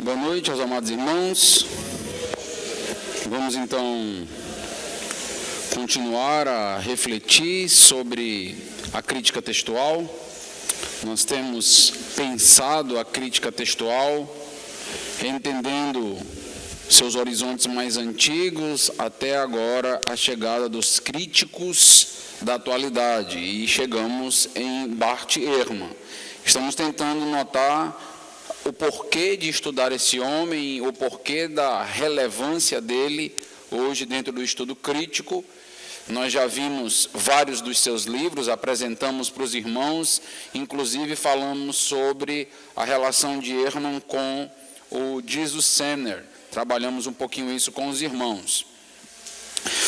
Boa noite aos amados irmãos. Vamos então continuar a refletir sobre a crítica textual. Nós temos pensado a crítica textual, entendendo seus horizontes mais antigos, até agora a chegada dos críticos da atualidade, e chegamos em Bart Ehrman. Estamos tentando notar o porquê de estudar esse homem, o porquê da relevância dele hoje dentro do estudo crítico. Nós já vimos vários dos seus livros, apresentamos para os irmãos, inclusive falamos sobre a relação de Ehrman com o Jesus Senner. Trabalhamos um pouquinho isso com os irmãos.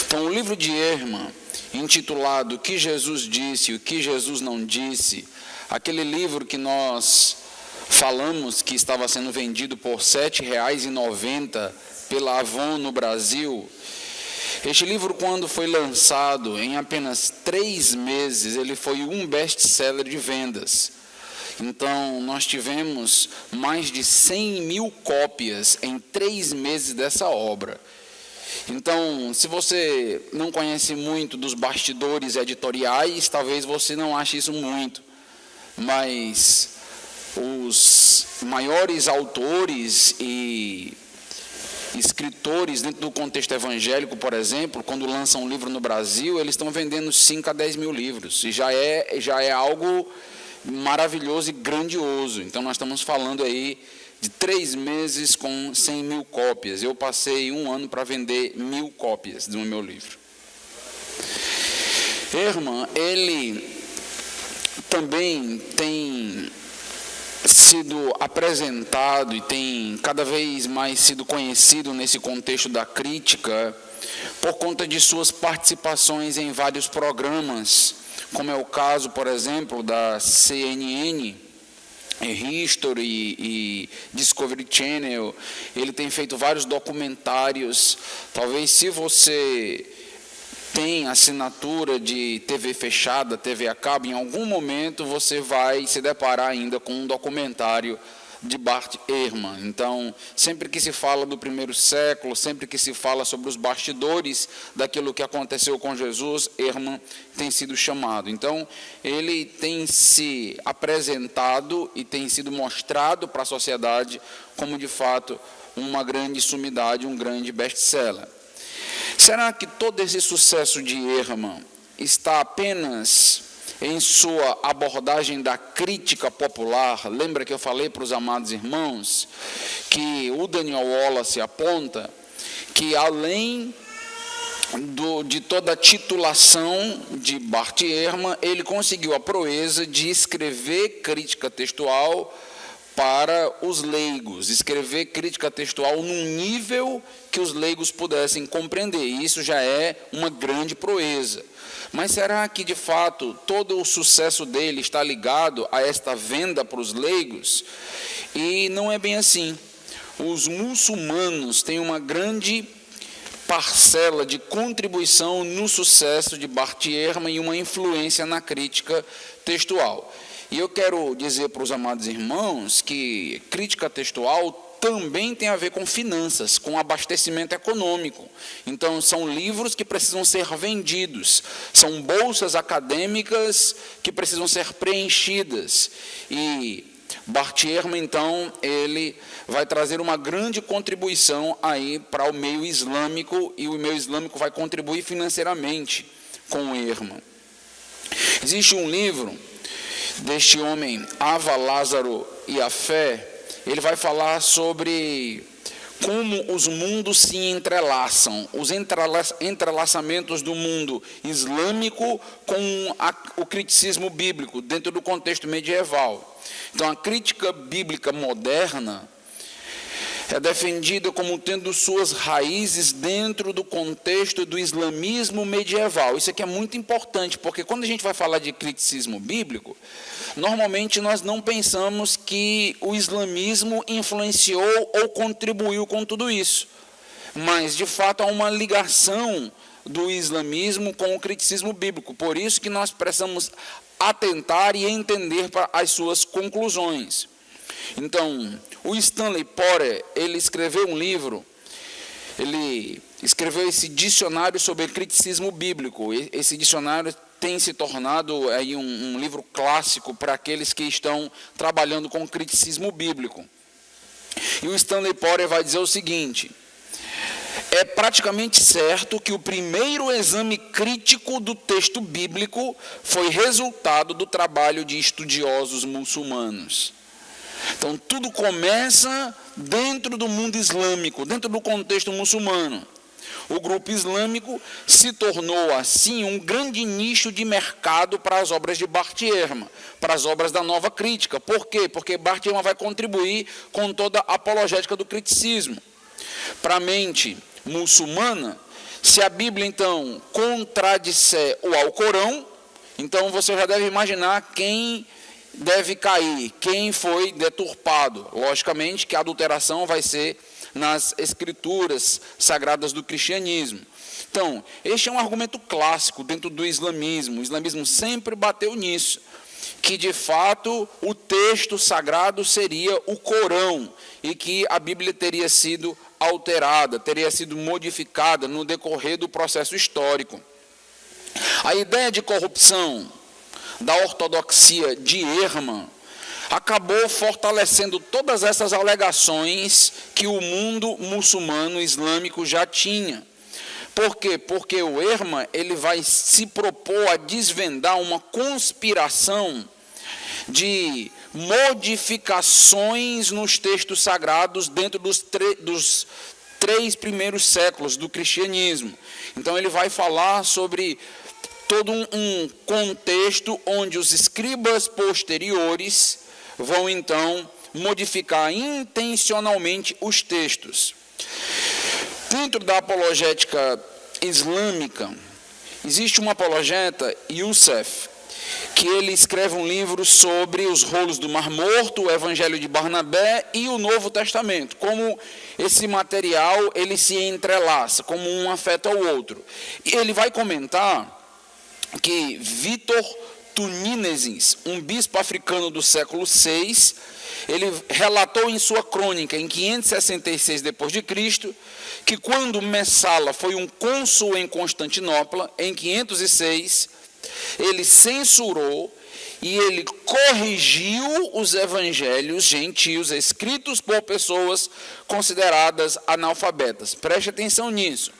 Então, o livro de Ehrman, intitulado O que Jesus disse e o que Jesus não disse, aquele livro que nós falamos que estava sendo vendido por R$ 7,90 pela Avon no Brasil. Este livro, quando foi lançado, em apenas 3 meses, ele foi um best-seller de vendas. Então, nós tivemos mais de 100 mil cópias em 3 meses dessa obra. Então, se você não conhece muito dos bastidores editoriais, talvez você não ache isso muito, mas os maiores autores e escritores dentro do contexto evangélico, por exemplo, quando lançam um livro no Brasil, eles estão vendendo 5 a 10 mil livros, e já é algo maravilhoso e grandioso. Então, nós estamos falando aí de 3 meses com 100 mil cópias. Eu passei 1 ano para vender 1000 cópias do meu livro. Ehrman, ele também tem sido apresentado e tem cada vez mais sido conhecido nesse contexto da crítica por conta de suas participações em vários programas, como é o caso, por exemplo, da CNN, History e Discovery Channel. Ele tem feito vários documentários. Talvez, se você tem assinatura de TV fechada, TV a cabo, em algum momento você vai se deparar ainda com um documentário de Bart Ehrman. Então, sempre que se fala do primeiro século, sempre que se fala sobre os bastidores daquilo que aconteceu com Jesus, Ehrman tem sido chamado. Então, ele tem se apresentado e tem sido mostrado para a sociedade como, de fato, uma grande sumidade, um grande best-seller. Será que todo esse sucesso de Ehrman está apenas em sua abordagem da crítica popular? Lembra que eu falei para os amados irmãos que o Daniel Wallace aponta que, além de toda a titulação de Bart Ehrman, ele conseguiu a proeza de escrever crítica textual para os leigos, escrever crítica textual num nível que os leigos pudessem compreender. E isso já é uma grande proeza. Mas será que, de fato, todo o sucesso dele está ligado a esta venda para os leigos? E não é bem assim. Os muçulmanos têm uma grande parcela de contribuição no sucesso de Bart Ehrman e uma influência na crítica textual. E eu quero dizer para os amados irmãos que crítica textual também tem a ver com finanças, com abastecimento econômico. Então, são livros que precisam ser vendidos, são bolsas acadêmicas que precisam ser preenchidas. E Bart Ehrman, então, ele vai trazer uma grande contribuição aí para o meio islâmico, e o meio islâmico vai contribuir financeiramente com Ehrman. Existe um livro deste homem, Ava, Lázaro e a Fé. Ele vai falar sobre como os mundos se entrelaçam, os entrelaçamentos do mundo islâmico com o criticismo bíblico dentro do contexto medieval. Então, a crítica bíblica moderna é defendida como tendo suas raízes dentro do contexto do islamismo medieval. Isso aqui é muito importante, porque quando a gente vai falar de criticismo bíblico, normalmente nós não pensamos que o islamismo influenciou ou contribuiu com tudo isso. Mas, de fato, há uma ligação do islamismo com o criticismo bíblico. Por isso que nós precisamos atentar e entender para as suas conclusões. Então, o Stanley Porter, ele escreveu um livro, ele escreveu esse dicionário sobre criticismo bíblico. Esse dicionário tem se tornado aí um livro clássico para aqueles que estão trabalhando com criticismo bíblico. E o Stanley Porter vai dizer o seguinte: é praticamente certo que o primeiro exame crítico do texto bíblico foi resultado do trabalho de estudiosos muçulmanos. Então, tudo começa dentro do mundo islâmico, dentro do contexto muçulmano. O grupo islâmico se tornou, assim, um grande nicho de mercado para as obras de Bart Ehrman, para as obras da nova crítica. Por quê? Porque Bart Ehrman vai contribuir com toda a apologética do criticismo. Para a mente muçulmana, se a Bíblia, então, contradisser o Alcorão, então você já deve imaginar quem deve cair, quem foi deturpado. Logicamente que a adulteração vai ser nas escrituras sagradas do cristianismo. Então, este é um argumento clássico dentro do islamismo. O islamismo sempre bateu nisso, que de fato o texto sagrado seria o Corão e que a Bíblia teria sido alterada, teria sido modificada no decorrer do processo histórico. A ideia de corrupção da ortodoxia de Ehrman acabou fortalecendo todas essas alegações que o mundo muçulmano islâmico já tinha. Por quê? Porque o Ehrman, ele vai se propor a desvendar uma conspiração de modificações nos textos sagrados dentro dos três primeiros séculos do cristianismo. Então ele vai falar sobre todo um contexto onde os escribas posteriores vão então modificar intencionalmente os textos. Dentro da apologética islâmica, existe um apologeta, Youssef, que ele escreve um livro sobre os rolos do Mar Morto, o Evangelho de Barnabé e o Novo Testamento, como esse material ele se entrelaça, como um afeta ao outro. E ele vai comentar que Vítor Tunínesis, um bispo africano do século VI, ele relatou em sua crônica, em 566 d.C., que quando Messala foi um cônsul em Constantinopla, em 506, ele censurou e ele corrigiu os evangelhos gentios escritos por pessoas consideradas analfabetas. Preste atenção nisso.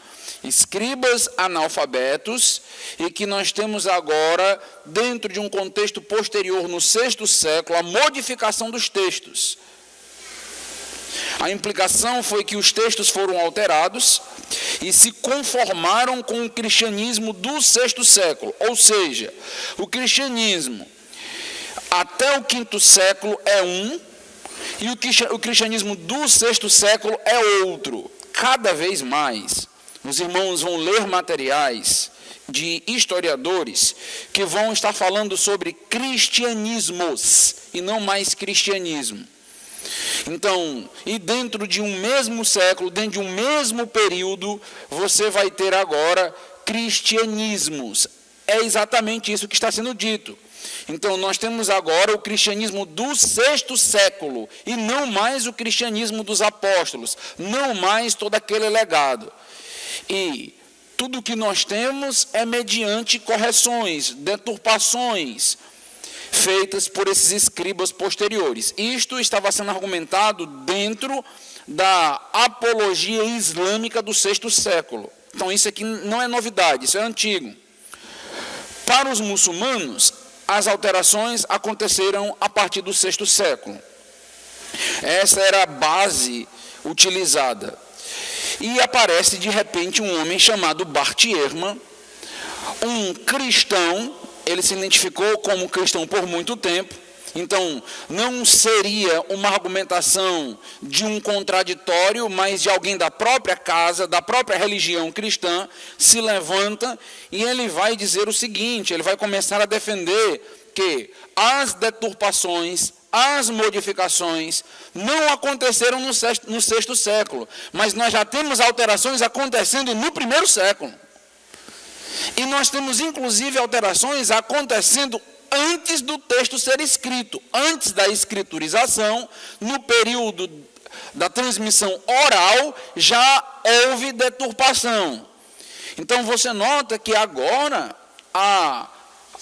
Escribas analfabetos, e que nós temos agora, dentro de um contexto posterior, no VI século, a modificação dos textos. A implicação foi que os textos foram alterados e se conformaram com o cristianismo do VI século. Ou seja, o cristianismo até o V século é um, e o cristianismo do VI século é outro. Cada vez mais, os irmãos vão ler materiais de historiadores que vão estar falando sobre cristianismos e não mais cristianismo. Então, e dentro de um mesmo século, dentro de um mesmo período, você vai ter agora cristianismos. É exatamente isso que está sendo dito. Então, nós temos agora o cristianismo do VI século, e não mais o cristianismo dos apóstolos, não mais todo aquele legado. E tudo que nós temos é mediante correções, deturpações, feitas por esses escribas posteriores. Isto estava sendo argumentado dentro da apologia islâmica do VI século. Então, isso aqui não é novidade, isso é antigo. Para os muçulmanos, as alterações aconteceram a partir do VI século. Essa era a base utilizada. E aparece, de repente, um homem chamado Bart Ehrman, um cristão. Ele se identificou como cristão por muito tempo, então não seria uma argumentação de um contraditório, mas de alguém da própria casa, da própria religião cristã, se levanta e ele vai dizer o seguinte, ele vai começar a defender que as deturpações, as modificações não aconteceram no VI século, mas nós já temos alterações acontecendo no I século. E nós temos, inclusive, alterações acontecendo antes do texto ser escrito, antes da escriturização, no período da transmissão oral, já houve deturpação. Então você nota que agora a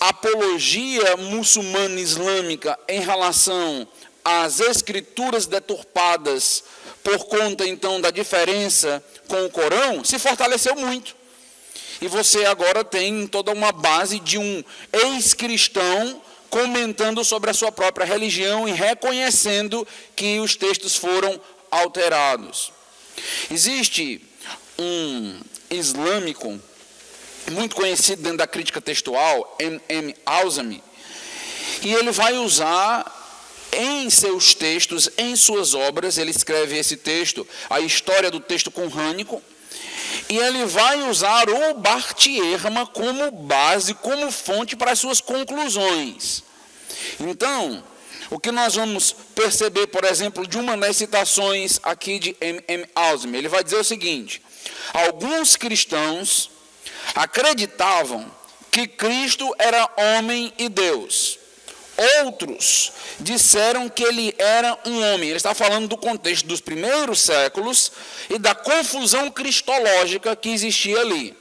apologia muçulmana islâmica em relação às escrituras deturpadas por conta então da diferença com o Corão se fortaleceu muito. E você agora tem toda uma base de um ex-cristão comentando sobre a sua própria religião e reconhecendo que os textos foram alterados. Existe um islâmico muito conhecido dentro da crítica textual, M. Alzami, e ele vai usar em seus textos, em suas obras, ele escreve esse texto, a história do texto corânico, e ele vai usar o Bart Ehrman como base, como fonte para as suas conclusões. Então, o que nós vamos perceber, por exemplo, de uma das citações aqui de M. Alzami, ele vai dizer o seguinte: alguns cristãos acreditavam que Cristo era homem e Deus. Outros disseram que ele era um homem. Ele está falando do contexto dos primeiros séculos e da confusão cristológica que existia ali.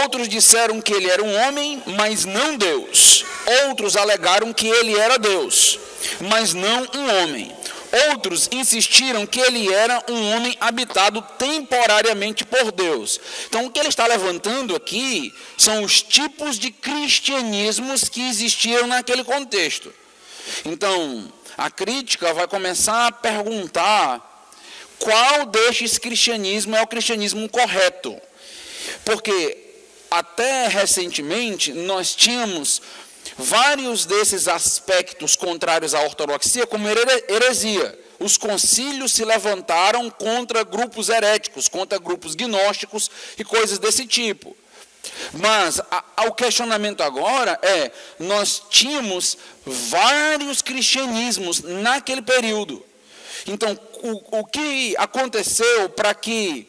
Outros disseram que ele era um homem, mas não Deus. Outros alegaram que ele era Deus, mas não um homem. Outros insistiram que ele era um homem habitado temporariamente por Deus. Então, o que ele está levantando aqui são os tipos de cristianismos que existiam naquele contexto. Então, a crítica vai começar a perguntar qual destes cristianismo é o cristianismo correto. Porque, até recentemente, nós tínhamos vários desses aspectos contrários à ortodoxia como heresia. Os concílios se levantaram contra grupos heréticos, contra grupos gnósticos e coisas desse tipo. Mas o questionamento agora é, nós tínhamos vários cristianismos naquele período. Então, o que aconteceu para que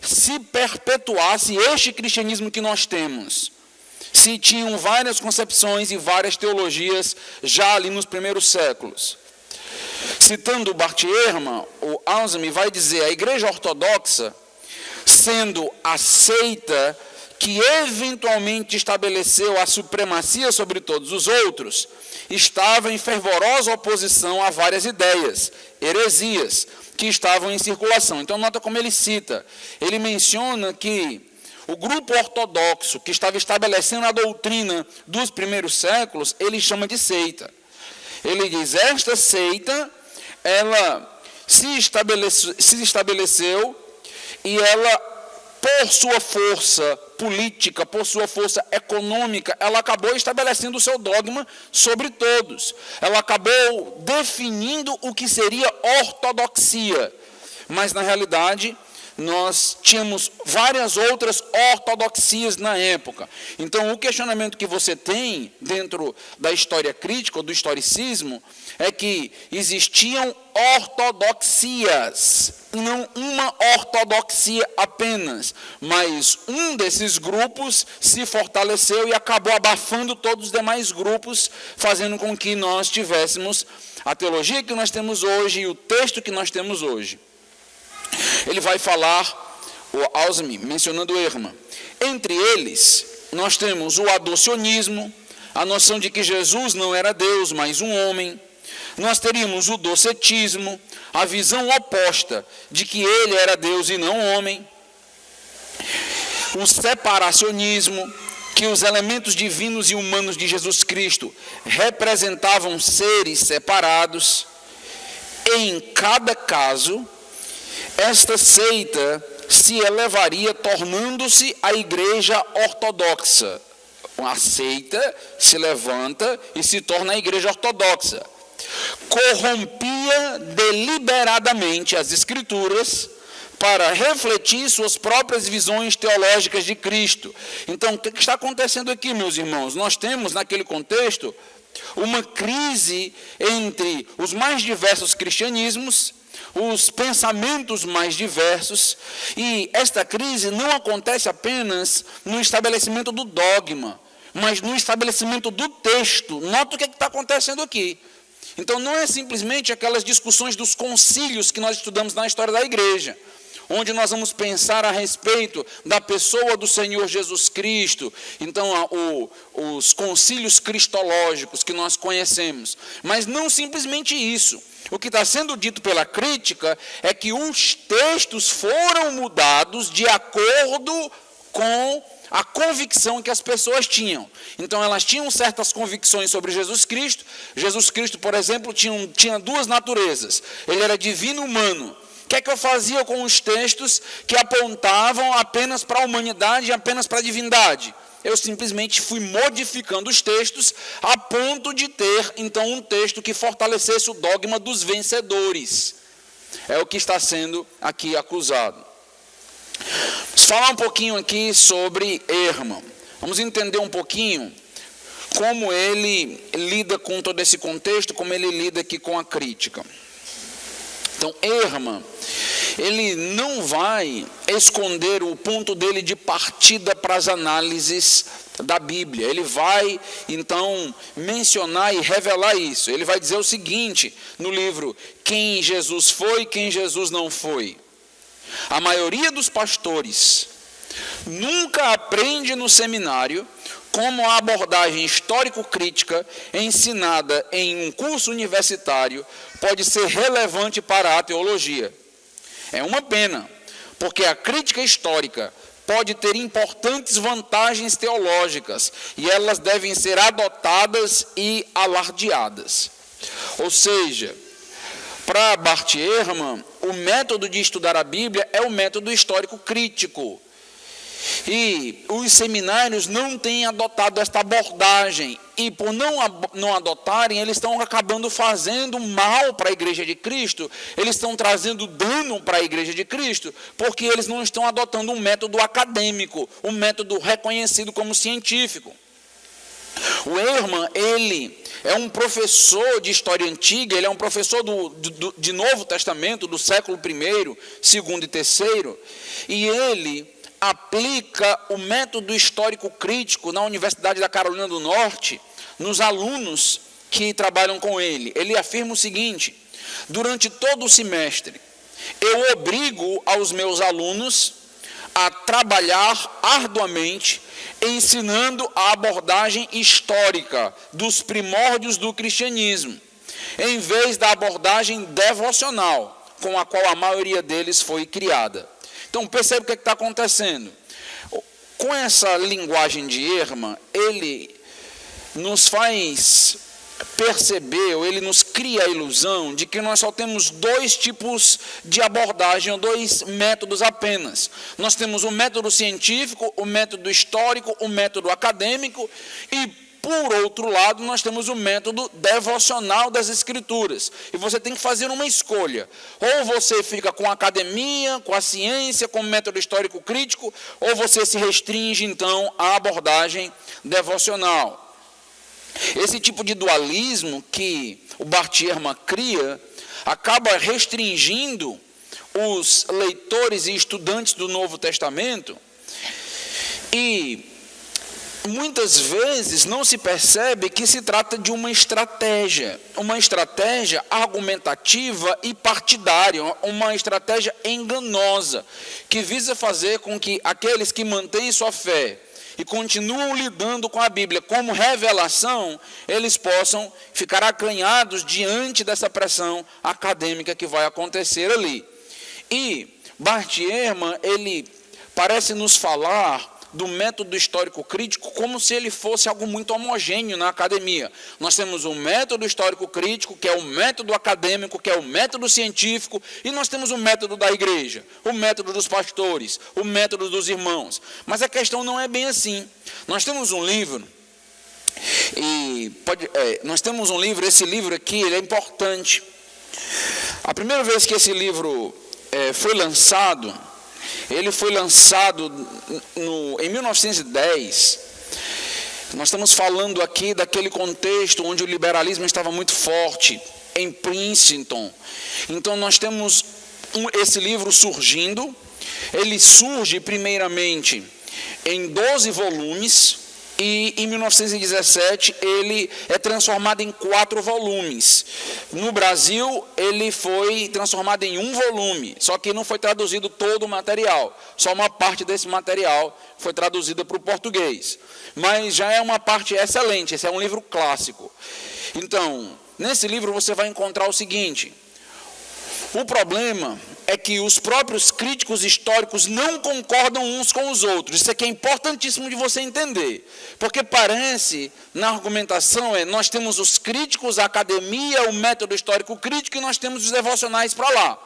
se perpetuasse este cristianismo que nós temos? Se tinham várias concepções e várias teologias já ali nos primeiros séculos. Citando o Bart Ehrman, o Alzami vai dizer: a Igreja Ortodoxa, sendo a seita que eventualmente estabeleceu a supremacia sobre todos os outros, estava em fervorosa oposição a várias ideias, heresias, que estavam em circulação. Então, nota como ele cita. Ele menciona que o grupo ortodoxo que estava estabelecendo a doutrina dos primeiros séculos, ele chama de seita. Ele diz: esta seita, ela se estabeleceu e ela, por sua força política, por sua força econômica, ela acabou estabelecendo o seu dogma sobre todos. Ela acabou definindo o que seria ortodoxia. Mas, na realidade, nós tínhamos várias outras ortodoxias na época. Então, o questionamento que você tem dentro da história crítica, ou do historicismo, é que existiam ortodoxias, não uma ortodoxia apenas, mas um desses grupos se fortaleceu e acabou abafando todos os demais grupos, fazendo com que nós tivéssemos a teologia que nós temos hoje e o texto que nós temos hoje. Ele vai falar, o Alzami, mencionando Ehrman. Entre eles, nós temos o adocionismo, a noção de que Jesus não era Deus, mas um homem. Nós teríamos o docetismo, a visão oposta de que ele era Deus e não homem. O separacionismo, que os elementos divinos e humanos de Jesus Cristo representavam seres separados. Em cada caso, esta seita se elevaria tornando-se a igreja ortodoxa. A seita se levanta e se torna a igreja ortodoxa. Corrompia deliberadamente as escrituras para refletir suas próprias visões teológicas de Cristo. Então, o que está acontecendo aqui, meus irmãos? Nós temos, naquele contexto, uma crise entre os mais diversos cristianismos, os pensamentos mais diversos, e esta crise não acontece apenas no estabelecimento do dogma, mas no estabelecimento do texto. Nota o que está acontecendo aqui. Então, não é simplesmente aquelas discussões dos concílios que nós estudamos na história da igreja, onde nós vamos pensar a respeito da pessoa do Senhor Jesus Cristo. Então, os concílios cristológicos que nós conhecemos. Mas não simplesmente isso. O que está sendo dito pela crítica é que os textos foram mudados de acordo com a convicção que as pessoas tinham. Então, elas tinham certas convicções sobre Jesus Cristo. Jesus Cristo, por exemplo, tinha duas naturezas. Ele era divino e humano. O que é que eu fazia com os textos que apontavam apenas para a humanidade e apenas para a divindade? Eu simplesmente fui modificando os textos a ponto de ter, então, um texto que fortalecesse o dogma dos vencedores. É o que está sendo aqui acusado. Vamos falar um pouquinho aqui sobre Ehrman. Vamos entender um pouquinho como ele lida com todo esse contexto, como ele lida aqui com a crítica. Então, Ehrman, ele não vai esconder o ponto dele de partida para as análises da Bíblia. Ele vai, então, mencionar e revelar isso. Ele vai dizer o seguinte no livro: quem Jesus foi, quem Jesus não foi. A maioria dos pastores nunca aprende no seminário como a abordagem histórico-crítica ensinada em um curso universitário pode ser relevante para a teologia. É uma pena, porque a crítica histórica pode ter importantes vantagens teológicas e elas devem ser adotadas e alardeadas. Ou seja, para Bart Ehrman, o método de estudar a Bíblia é o método histórico-crítico. E os seminários não têm adotado esta abordagem. E por não adotarem, eles estão acabando fazendo mal para a Igreja de Cristo. Eles estão trazendo dano para a Igreja de Cristo, porque eles não estão adotando um método acadêmico, um método reconhecido como científico. O Ehrman, ele é um professor de história antiga, ele é um professor de Novo Testamento, do século I, segundo e terceiro, e ele aplica o método histórico-crítico na Universidade da Carolina do Norte, nos alunos que trabalham com ele. Ele afirma o seguinte: durante todo o semestre, eu obrigo aos meus alunos a trabalhar arduamente, ensinando a abordagem histórica dos primórdios do cristianismo, em vez da abordagem devocional, com a qual a maioria deles foi criada. Então, percebe o que está acontecendo. Com essa linguagem de Ehrman, ele nos faz perceber, ou ele nos cria a ilusão de que nós só temos dois tipos de abordagem, ou dois métodos apenas. Nós temos o método científico, o método histórico, o método acadêmico, e por outro lado, nós temos o método devocional das Escrituras. E você tem que fazer uma escolha. Ou você fica com a academia, com a ciência, com o método histórico crítico, ou você se restringe, então, à abordagem devocional. Esse tipo de dualismo que o Bart Ehrman cria acaba restringindo os leitores e estudantes do Novo Testamento, e muitas vezes não se percebe que se trata de uma estratégia argumentativa e partidária, uma estratégia enganosa, que visa fazer com que aqueles que mantêm sua fé e continuam lidando com a Bíblia como revelação, eles possam ficar acanhados diante dessa pressão acadêmica que vai acontecer ali. E Bart Ehrman, ele parece nos falar do método histórico-crítico como se ele fosse algo muito homogêneo na academia. Nós temos o método histórico-crítico, que é o método acadêmico, que é o método científico, e nós temos o método da igreja, o método dos pastores, o método dos irmãos. Mas a questão não é bem assim. Nós temos um livro, esse livro aqui, ele é importante. A primeira vez que esse livro foi lançado, ele foi lançado em 1910. Nós estamos falando aqui daquele contexto onde o liberalismo estava muito forte, em Princeton. Então nós temos esse livro surgindo. Ele surge primeiramente em 12 volumes, e em 1917 ele é transformado em 4 volumes. No Brasil, ele foi transformado em 1 volume, só que não foi traduzido todo o material, só uma parte desse material foi traduzida para o português. Mas já é uma parte excelente, esse é um livro clássico. Então, nesse livro você vai encontrar o seguinte: o problema é que os próprios críticos históricos não concordam uns com os outros. Isso aqui é importantíssimo de você entender. Porque parece, na argumentação, nós temos os críticos, a academia, o método histórico crítico, e nós temos os devocionais para lá.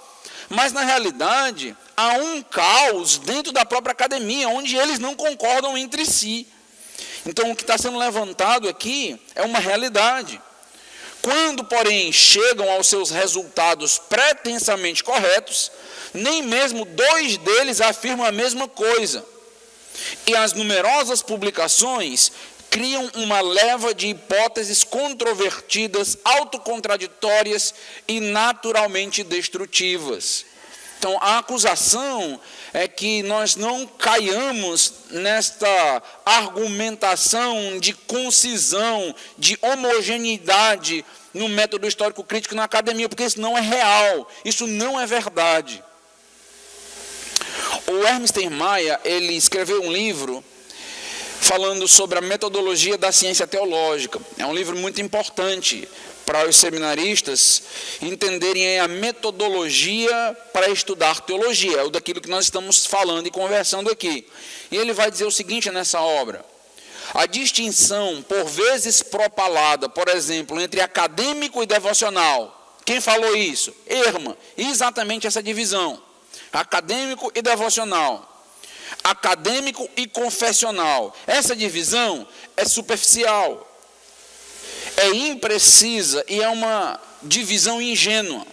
Mas, na realidade, há um caos dentro da própria academia, onde eles não concordam entre si. Então, o que está sendo levantado aqui é uma realidade. Quando, porém, chegam aos seus resultados pretensamente corretos, nem mesmo 2 deles afirmam a mesma coisa. E as numerosas publicações criam uma leva de hipóteses controvertidas, autocontraditórias e naturalmente destrutivas. Então, a acusação é que nós não caiamos nesta argumentação de concisão, de homogeneidade no método histórico crítico na academia, porque isso não é real, isso não é verdade. O Hermes Maia, ele escreveu um livro falando sobre a metodologia da ciência teológica. É um livro muito importante para os seminaristas entenderem a metodologia para estudar teologia, é daquilo que nós estamos falando e conversando aqui. E ele vai dizer o seguinte nessa obra: a distinção, por vezes propalada, por exemplo, entre acadêmico e devocional. Quem falou isso? Ehrman. Exatamente essa divisão. Acadêmico e devocional. Acadêmico e confessional. Essa divisão é superficial, é imprecisa e é uma divisão ingênua.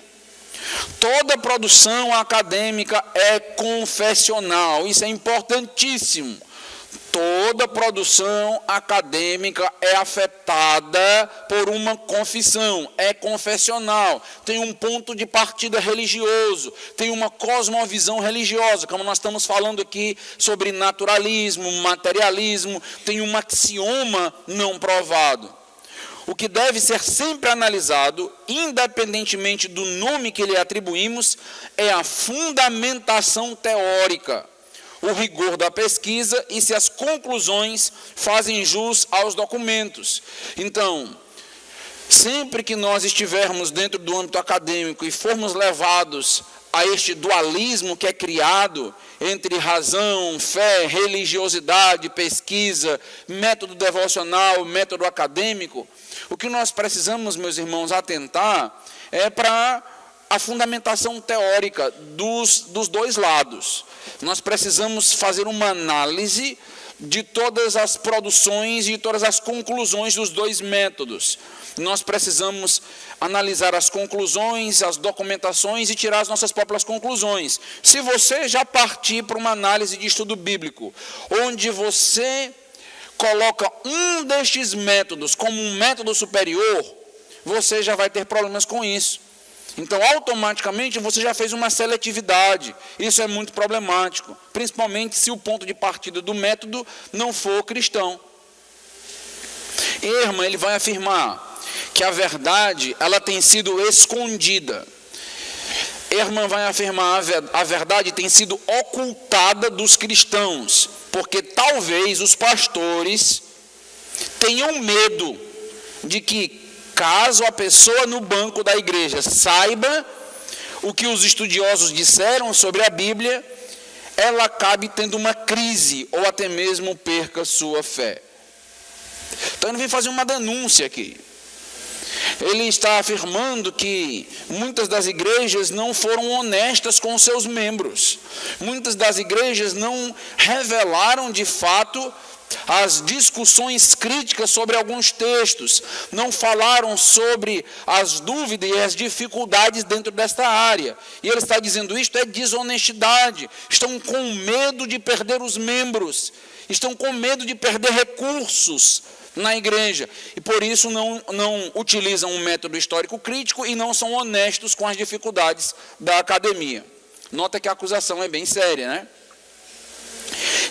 Toda produção acadêmica é confessional, isso é importantíssimo. Toda produção acadêmica é afetada por uma confissão, é confessional, tem um ponto de partida religioso, tem uma cosmovisão religiosa, como nós estamos falando aqui sobre naturalismo, materialismo, tem um axioma não provado. O que deve ser sempre analisado, independentemente do nome que lhe atribuímos, é a fundamentação teórica, o rigor da pesquisa e se as conclusões fazem jus aos documentos. Então, sempre que nós estivermos dentro do âmbito acadêmico e formos levados a este dualismo que é criado entre razão, fé, religiosidade, pesquisa, método devocional, método acadêmico, o que nós precisamos, meus irmãos, atentar é para a fundamentação teórica dos 2 lados. Nós precisamos fazer uma análise de todas as produções e de todas as conclusões dos 2 métodos. Nós precisamos analisar as conclusões, as documentações e tirar as nossas próprias conclusões. Se você já partir para uma análise de estudo bíblico, onde você coloca um destes métodos como um método superior, você já vai ter problemas com isso. Então, automaticamente, você já fez uma seletividade. Isso é muito problemático, principalmente se o ponto de partida do método não for cristão. Ehrman, ele vai afirmar que a verdade, ela tem sido escondida. Ehrman vai afirmar a verdade tem sido ocultada dos cristãos, porque talvez os pastores tenham medo de que, caso a pessoa no banco da igreja saiba o que os estudiosos disseram sobre a Bíblia, ela acabe tendo uma crise ou até mesmo perca sua fé. Então ele vem fazer uma denúncia aqui. Ele está afirmando que muitas das igrejas não foram honestas com seus membros. Muitas das igrejas não revelaram de fato as discussões críticas sobre alguns textos, não falaram sobre as dúvidas e as dificuldades dentro desta área. E ele está dizendo isto é desonestidade. Estão com medo de perder os membros, estão com medo de perder recursos na igreja, e por isso não utilizam um método histórico crítico e não são honestos com as dificuldades da academia. Nota que a acusação é bem séria, né?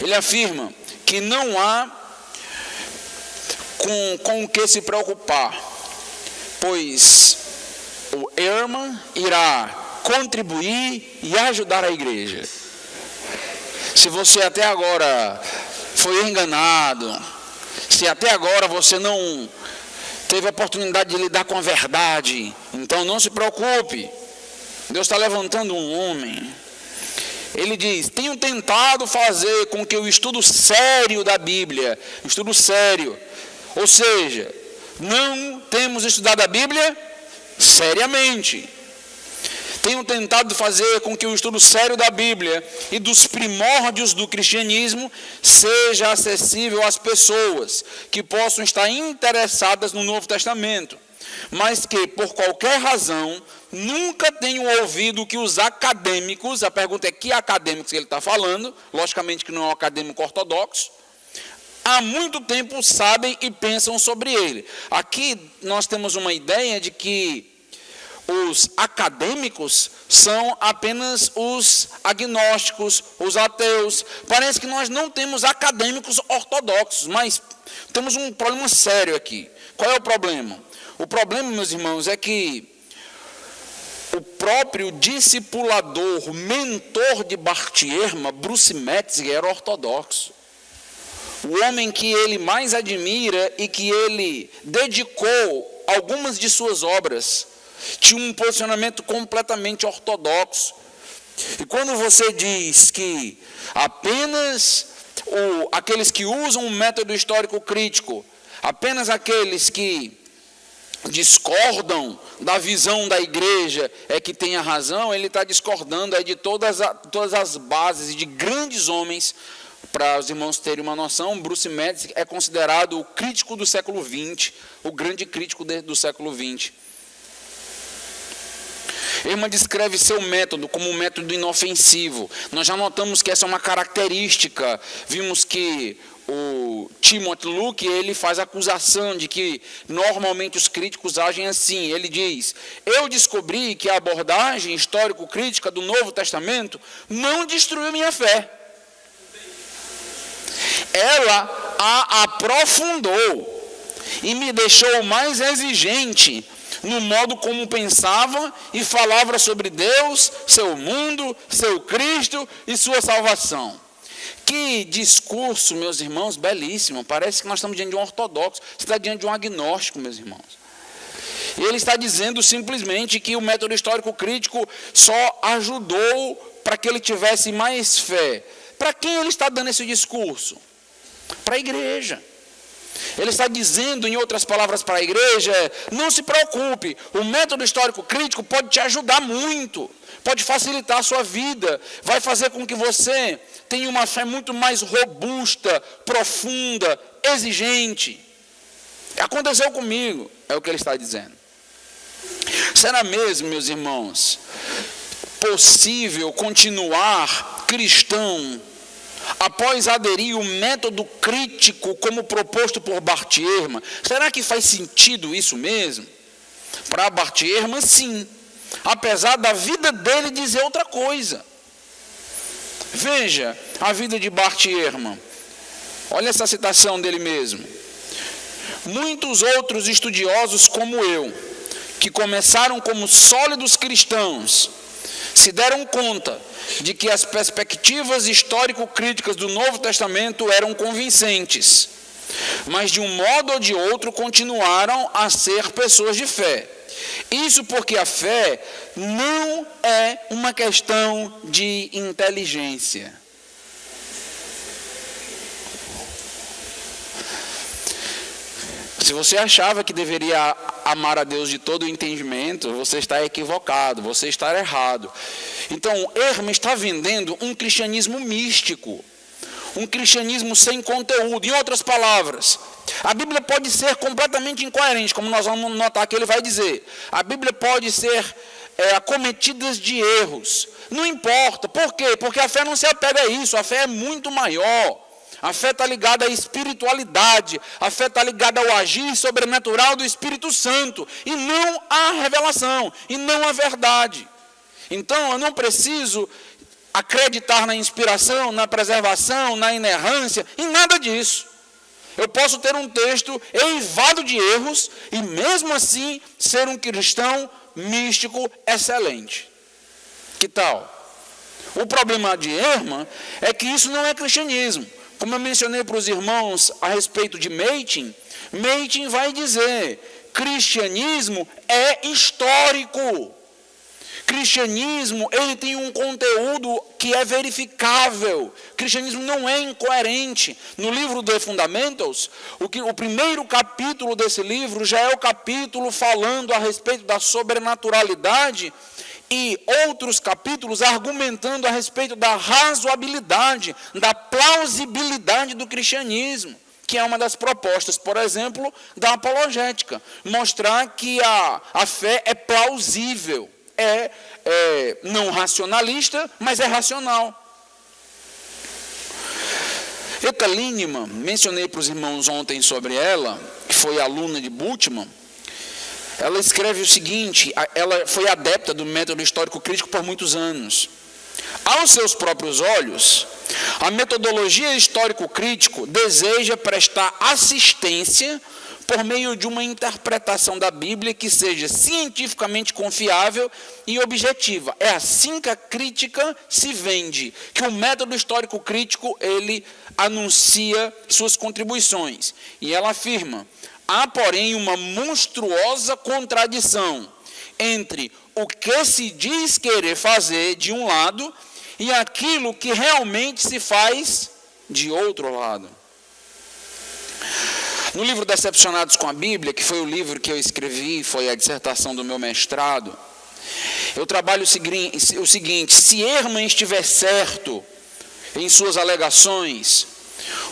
Ele afirma que não há com o que se preocupar, pois o Ehrman irá contribuir e ajudar a igreja. Se você até agora foi enganado, se até agora você não teve a oportunidade de lidar com a verdade, então não se preocupe. Deus está levantando um homem. Ele diz: tenho tentado fazer com que o estudo sério da Bíblia, estudo sério, ou seja, não temos estudado a Bíblia seriamente. Tenho tentado fazer com que o estudo sério da Bíblia e dos primórdios do cristianismo seja acessível às pessoas que possam estar interessadas no Novo Testamento, mas que, por qualquer razão, nunca tenham ouvido que os acadêmicos, a pergunta é que acadêmicos ele está falando, logicamente que não é um acadêmico ortodoxo, há muito tempo sabem e pensam sobre ele. Aqui nós temos uma ideia de que os acadêmicos são apenas os agnósticos, os ateus. Parece que nós não temos acadêmicos ortodoxos, mas temos um problema sério aqui. Qual é o problema? O problema, meus irmãos, é que o próprio discipulador, mentor de Bart Ehrman, Bruce Metzger, era ortodoxo. O homem que ele mais admira e que ele dedicou algumas de suas obras tinha um posicionamento completamente ortodoxo. E quando você diz que apenas aqueles que usam o método histórico crítico, apenas aqueles que discordam da visão da igreja é que tem a razão, ele está discordando de todas as bases e de grandes homens. Para os irmãos terem uma noção, Bruce Metzger é considerado o crítico do século XX, o grande crítico do século XX. Ehrman descreve seu método como um método inofensivo. Nós já notamos que essa é uma característica. Vimos que o Timothy Luke, ele faz acusação de que normalmente os críticos agem assim. Ele diz: eu descobri que a abordagem histórico-crítica do Novo Testamento não destruiu minha fé. Ela a aprofundou e me deixou mais exigente no modo como pensava e falava sobre Deus, seu mundo, seu Cristo e sua salvação. Que discurso, meus irmãos, belíssimo. Parece que nós estamos diante de um ortodoxo. Você está diante de um agnóstico, meus irmãos. E ele está dizendo simplesmente que o método histórico crítico só ajudou para que ele tivesse mais fé. Para quem ele está dando esse discurso? Para a igreja. Ele está dizendo, em outras palavras, para a igreja: não se preocupe, o método histórico crítico pode te ajudar muito, pode facilitar a sua vida, vai fazer com que você tenha uma fé muito mais robusta, profunda, exigente. Aconteceu comigo, é o que ele está dizendo. Será mesmo, meus irmãos, possível continuar cristão após aderir o método crítico como proposto por Bart Ehrman? Será que faz sentido isso mesmo? Para Bart Ehrman, sim, apesar da vida dele dizer outra coisa. Veja a vida de Bart Ehrman. Olha essa citação dele mesmo: muitos outros estudiosos como eu, que começaram como sólidos cristãos, se deram conta de que as perspectivas histórico-críticas do Novo Testamento eram convincentes, mas de um modo ou de outro continuaram a ser pessoas de fé. Isso porque a fé não é uma questão de inteligência. Se você achava que deveria amar a Deus de todo o entendimento, você está equivocado, você está errado. Então, Ehrman está vendendo um cristianismo místico, um cristianismo sem conteúdo. Em outras palavras, a Bíblia pode ser completamente incoerente, como nós vamos notar que ele vai dizer. A Bíblia pode ser acometida de erros. Não importa. Por quê? Porque a fé não se apega a isso. A fé é muito maior. A fé está ligada à espiritualidade. A fé está ligada ao agir sobrenatural do Espírito Santo. E não à revelação. E não à verdade. Então, eu não preciso acreditar na inspiração, na preservação, na inerrância, em nada disso. Eu posso ter um texto eivado de erros e mesmo assim ser um cristão místico excelente. Que tal? O problema de Ehrman é que isso não é cristianismo. Como eu mencionei para os irmãos a respeito de Meithen, Meithen vai dizer: cristianismo é histórico. Cristianismo, ele tem um conteúdo que é verificável. Cristianismo não é incoerente. No livro The Fundamentals, o primeiro capítulo desse livro já é o capítulo falando a respeito da sobrenaturalidade e outros capítulos argumentando a respeito da razoabilidade, da plausibilidade do cristianismo, que é uma das propostas, por exemplo, da apologética. Mostrar que a fé é plausível. É não racionalista, mas é racional. Etta Linnemann, mencionei para os irmãos ontem sobre ela, que foi aluna de Bultmann. Ela escreve o seguinte: ela foi adepta do método histórico crítico por muitos anos. Aos seus próprios olhos, a metodologia histórico-crítico deseja prestar assistência por meio de uma interpretação da Bíblia que seja cientificamente confiável e objetiva. É assim que a crítica se vende, que o método histórico-crítico, ele anuncia suas contribuições. E ela afirma: há, porém, uma monstruosa contradição entre o que se diz querer fazer de um lado e aquilo que realmente se faz de outro lado. No livro Decepcionados com a Bíblia, que foi o livro que eu escrevi, foi a dissertação do meu mestrado, eu trabalho o seguinte: se Ehrman estiver certo em suas alegações,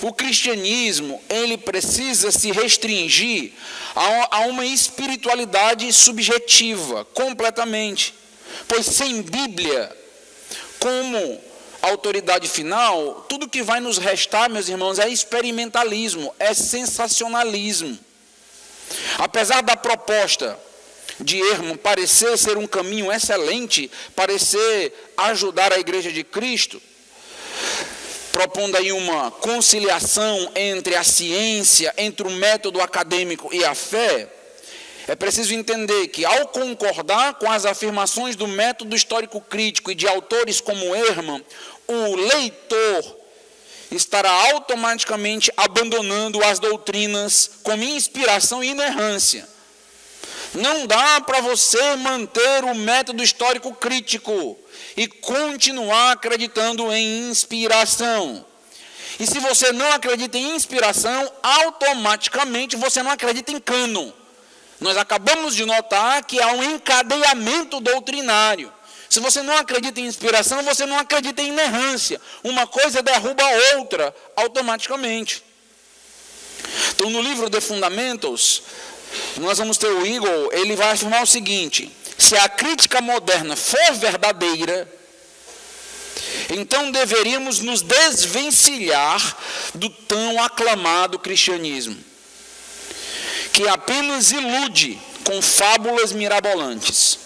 o cristianismo, ele precisa se restringir a uma espiritualidade subjetiva, completamente. Pois sem Bíblia como autoridade final, tudo que vai nos restar, meus irmãos, é experimentalismo, é sensacionalismo. Apesar da proposta de Ehrman parecer ser um caminho excelente, parecer ajudar a Igreja de Cristo, propondo aí uma conciliação entre a ciência, entre o método acadêmico e a fé, é preciso entender que, ao concordar com as afirmações do método histórico-crítico e de autores como Ehrman, o leitor estará automaticamente abandonando as doutrinas como inspiração e inerrância. Não dá para você manter o método histórico-crítico e continuar acreditando em inspiração. E se você não acredita em inspiração, automaticamente você não acredita em cânon. Nós acabamos de notar que há um encadeamento doutrinário. Se você não acredita em inspiração, você não acredita em inerrância. Uma coisa derruba a outra automaticamente. Então, no livro The Fundamentals, nós vamos ter o Eagle, ele vai afirmar o seguinte: se a crítica moderna for verdadeira, então deveríamos nos desvencilhar do tão aclamado cristianismo, que apenas ilude com fábulas mirabolantes.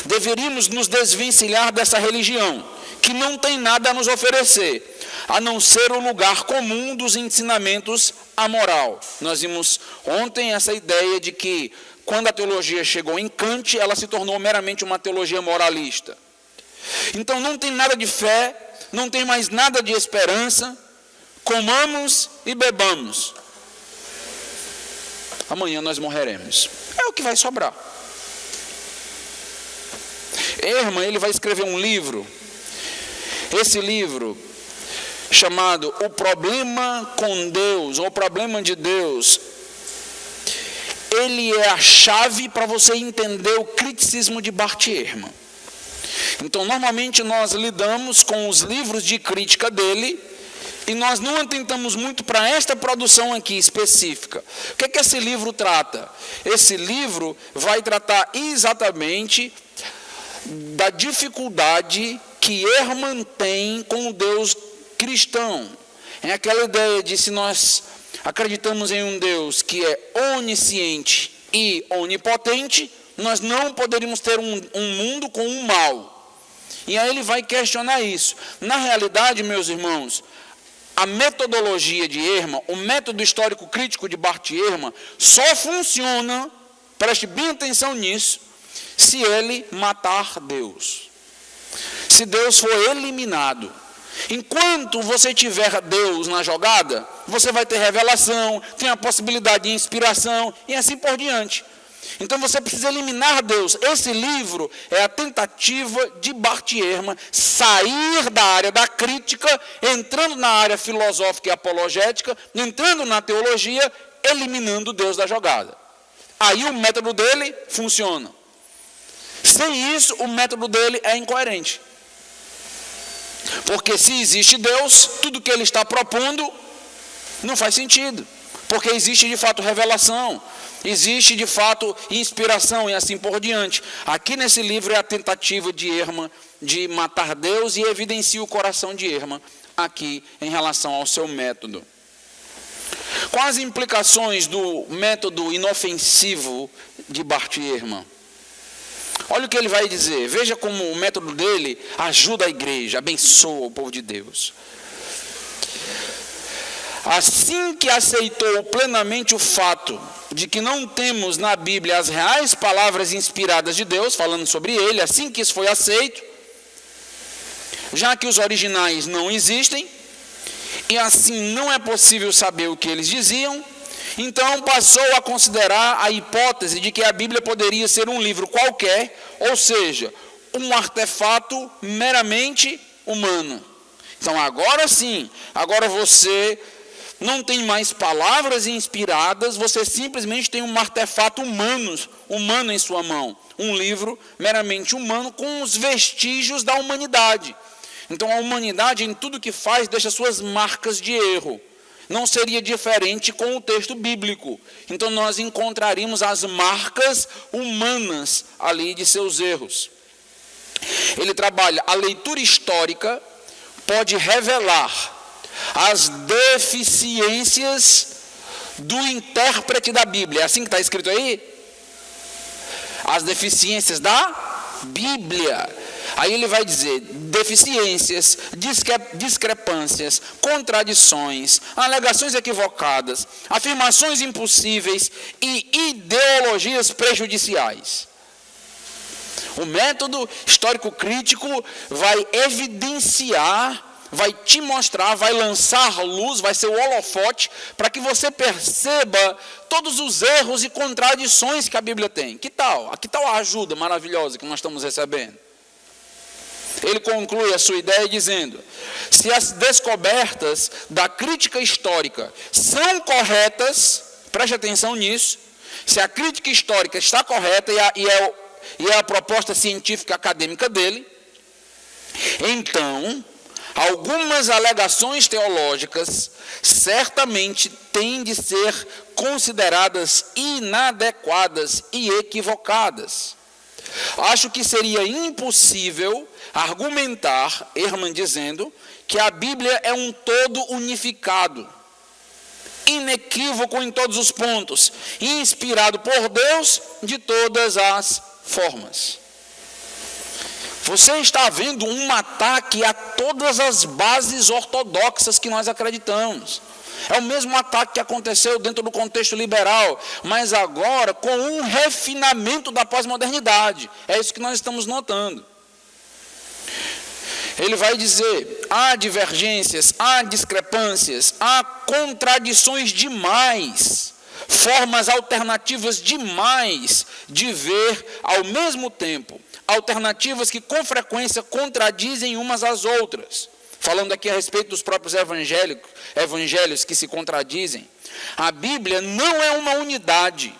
Deveríamos nos desvencilhar dessa religião, que não tem nada a nos oferecer, a não ser o lugar comum dos ensinamentos à moral. Nós vimos ontem essa ideia de que, quando a teologia chegou em Kant, ela se tornou meramente uma teologia moralista. Então não tem nada de fé, não tem mais nada de esperança, comamos e bebamos. Amanhã nós morreremos. É o que vai sobrar. Ehrman, ele vai escrever um livro. Esse livro, chamado O Problema com Deus, ou O Problema de Deus, ele é a chave para você entender o criticismo de Bart Ehrman. Então, normalmente nós lidamos com os livros de crítica dele, e nós não atentamos muito para esta produção aqui específica. O que é que esse livro trata? Esse livro vai tratar exatamente da dificuldade que Ehrman tem com o Deus cristão. É aquela ideia de, se nós acreditamos em um Deus que é onisciente e onipotente, nós não poderíamos ter um mundo com um mal. E aí ele vai questionar isso. Na realidade, meus irmãos, a metodologia de Ehrman, o método histórico crítico de Bart Ehrman, só funciona, preste bem atenção nisso, se ele matar Deus. Se Deus for eliminado. Enquanto você tiver Deus na jogada, você vai ter revelação, tem a possibilidade de inspiração e assim por diante. Então você precisa eliminar Deus. Esse livro é a tentativa de Bart Ehrman sair da área da crítica, entrando na área filosófica e apologética, entrando na teologia, eliminando Deus da jogada. Aí o método dele funciona. Sem isso, o método dele é incoerente. Porque se existe Deus, tudo que ele está propondo não faz sentido. Porque existe de fato revelação, existe de fato inspiração e assim por diante. Aqui nesse livro é a tentativa de Ehrman de matar Deus e evidencia o coração de Ehrman aqui em relação ao seu método. Quais as implicações do método inofensivo de Bart Ehrman? Olha o que ele vai dizer. Veja como o método dele ajuda a igreja, abençoa o povo de Deus. Assim que aceitou plenamente o fato de que não temos na Bíblia as reais palavras inspiradas de Deus, falando sobre ele, assim que isso foi aceito, já que os originais não existem, e assim não é possível saber o que eles diziam, então passou a considerar a hipótese de que a Bíblia poderia ser um livro qualquer, ou seja, um artefato meramente humano. Então agora sim, agora você não tem mais palavras inspiradas, você simplesmente tem um artefato humano em sua mão. Um livro meramente humano com os vestígios da humanidade. Então a humanidade em tudo que faz deixa suas marcas de erro. Não seria diferente com o texto bíblico. Então nós encontraríamos as marcas humanas ali de seus erros. Ele trabalha, a leitura histórica pode revelar as deficiências do intérprete da Bíblia. É assim que está escrito aí? As deficiências da Bíblia. Aí ele vai dizer deficiências, discrepâncias, contradições, alegações equivocadas, afirmações impossíveis e ideologias prejudiciais. O método histórico-crítico vai evidenciar, vai te mostrar, vai lançar luz, vai ser o holofote para que você perceba todos os erros e contradições que a Bíblia tem. Que tal? Que tal a ajuda maravilhosa que nós estamos recebendo? Ele conclui a sua ideia dizendo: se as descobertas da crítica histórica são corretas, preste atenção nisso, se a crítica histórica está correta e é a proposta científica acadêmica dele, então algumas alegações teológicas certamente têm de ser consideradas inadequadas e equivocadas. Acho que seria impossível argumentar, Ehrman dizendo, que a Bíblia é um todo unificado, inequívoco em todos os pontos, inspirado por Deus de todas as formas. Você está vendo um ataque a todas as bases ortodoxas que nós acreditamos. É o mesmo ataque que aconteceu dentro do contexto liberal, mas agora com um refinamento da pós-modernidade. É isso que nós estamos notando. Ele vai dizer, há divergências, há discrepâncias, há contradições demais, formas alternativas demais de ver ao mesmo tempo, alternativas que com frequência contradizem umas às outras. Falando aqui a respeito dos próprios evangelhos que se contradizem. A Bíblia não é uma unidade,